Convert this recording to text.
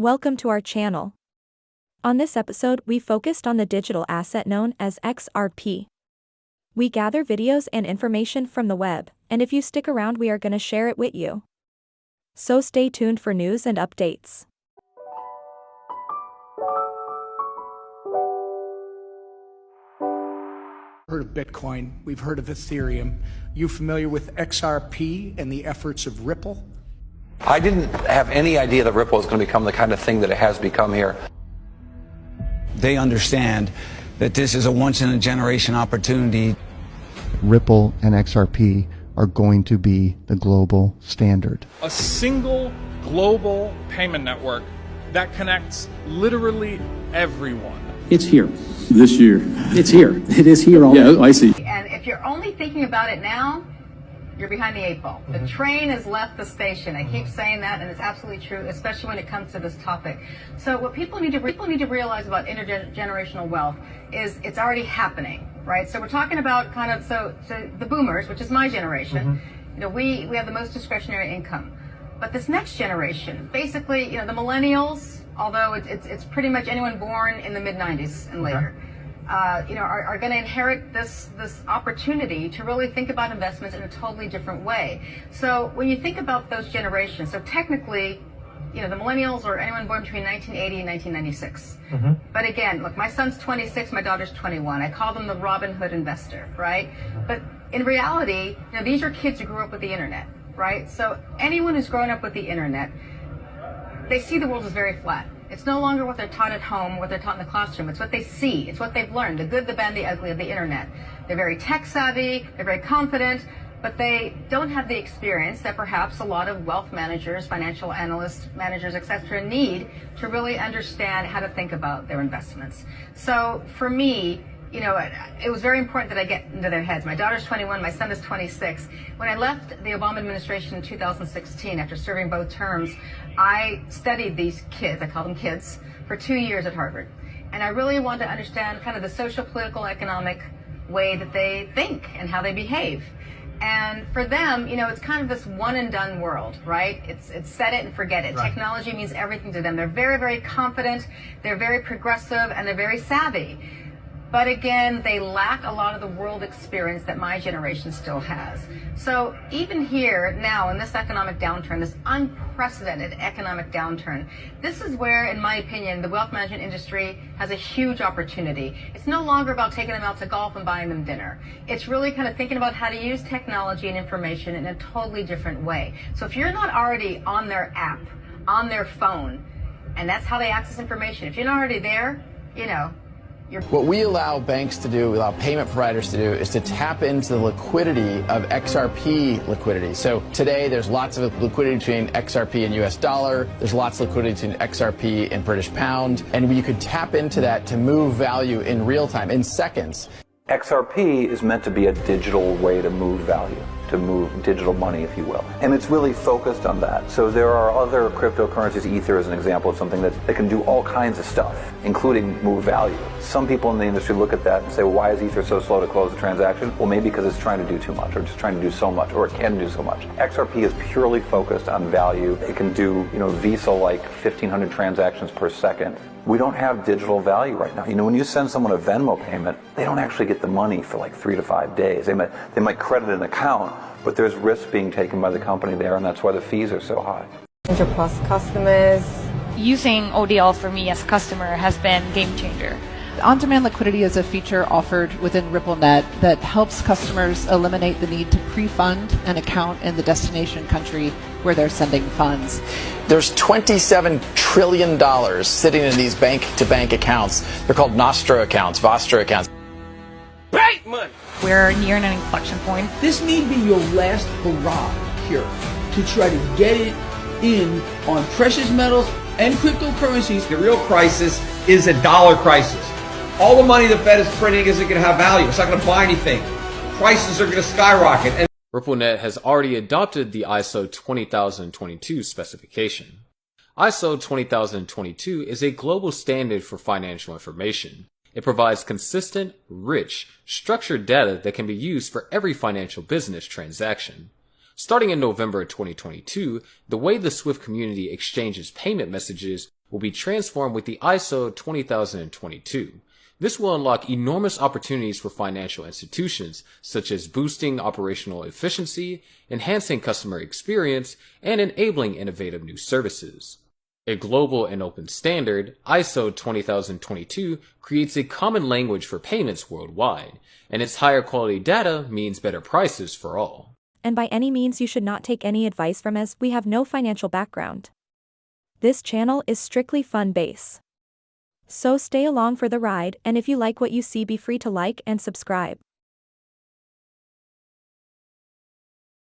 Welcome to our channel. On this episode, we focused on the digital asset known as XRP. We gather videos and information from the web, and if you stick around, we are going to share it with you. So stay tuned for news and updates. Heard of Bitcoin, we've heard of Ethereum. You familiar with XRP and the efforts of Ripple? I didn't have any idea that Ripple was going to become the kind of thing that it has become here. They understand that this is a once-in-a-generation opportunity. Ripple and XRP are going to be the global standard. A single global payment network that connects literally everyone. It's here this year. It's here. It is here already. Yeah, I see. And if you're only thinking about it now, you're behind the eight ball. The train has left the station. I keep saying that, and it's absolutely true, especially when it comes to this topic. So what people need to realize about intergenerational wealth is it's already happening, right? So we're talking about so the boomers, which is my generation. You know, we have the most discretionary income. But this next generation, basically, you know, the millennials, although it's pretty much anyone born in the mid-90s and later, are going to inherit this opportunity to really think about investments in a totally different way. So when you think about those generations, so technically, you know, the millennials or anyone born between 1980 and 1996. But again, look, my son's 26, my daughter's 21. I call them the Robin Hood investor, right? But in reality, you know, these are kids who grew up with the internet, right? So anyone who's grown up with the internet, they see the world as very flat. It's no longer what they're taught at home, what they're taught in the classroom. It's what they see. It's what they've learned, the good, the bad, the ugly of the internet. They're very tech savvy, they're very confident, but they don't have the experience that perhaps a lot of wealth managers, financial analysts, managers, etc. need to really understand how to think about their investments. So for me, you know, it was very important that I get into their heads. My daughter's 21, my son is 26. When I left the Obama administration in 2016, after serving both terms, I studied these kids, I call them kids, for 2 years at Harvard. And I really wanted to understand kind of the social, political, economic way that they think and how they behave. And for them, you know, it's kind of this one and done world, right? It's set it and forget it. Right. Technology means everything to them. They're very, very confident, they're very progressive, and they're very savvy. But again, they lack a lot of the world experience that my generation still has. So even here now in this economic downturn, this unprecedented economic downturn, this is where, in my opinion, the wealth management industry has a huge opportunity. It's no longer about taking them out to golf and buying them dinner. It's really kind of thinking about how to use technology and information in a totally different way. So if you're not already on their app, on their phone, and that's how they access information, if you're not already there, you know, what we allow banks to do, we allow payment providers to do, is to tap into the liquidity of XRP liquidity. So today there's lots of liquidity between XRP and US dollar, there's lots of liquidity between XRP and British pound, and you could tap into that to move value in real time, in seconds. XRP is meant to be a digital way to move value, to move digital money, if you will. And it's really focused on that. So there are other cryptocurrencies, Ether is an example of something that can do all kinds of stuff, including move value. Some people in the industry look at that and say, well, why is Ether so slow to close the transaction? Well, maybe because it's trying to do too much, or just trying to do so much, or it can do so much. XRP is purely focused on value. It can do, you know, Visa-like 1,500 transactions per second. We don't have digital value right now. You know, when you send someone a Venmo payment, they don't actually get the money for like 3 to 5 days. They might credit an account, but there's risk being taken by the company there, and that's why the fees are so high. 100+ customers. Using ODL for me as a customer has been a game changer. On-demand liquidity is a feature offered within RippleNet that helps customers eliminate the need to pre-fund an account in the destination country where they're sending funds. There's $27 trillion sitting in these bank-to-bank accounts. They're called Nostro accounts, Vostro accounts. Bank money! We're near an inflection point. This may be your last hurrah here to try to get it in on precious metals and cryptocurrencies. The real crisis is a dollar crisis. All the money the Fed is printing isn't going to have value. It's not going to buy anything. Prices are going to skyrocket. And RippleNet has already adopted the ISO 20022 specification. ISO 20022 is a global standard for financial information. It provides consistent, rich, structured data that can be used for every financial business transaction. Starting in November 2022, the way the Swift community exchanges payment messages will be transformed with the ISO 20022. This will unlock enormous opportunities for financial institutions, such as boosting operational efficiency, enhancing customer experience, and enabling innovative new services. A global and open standard, ISO 20022 creates a common language for payments worldwide, and its higher quality data means better prices for all. And by any means you should not take any advice from us, we have no financial background. This channel is strictly fun-based. So stay along for the ride, and if you like what you see, be free to like and subscribe.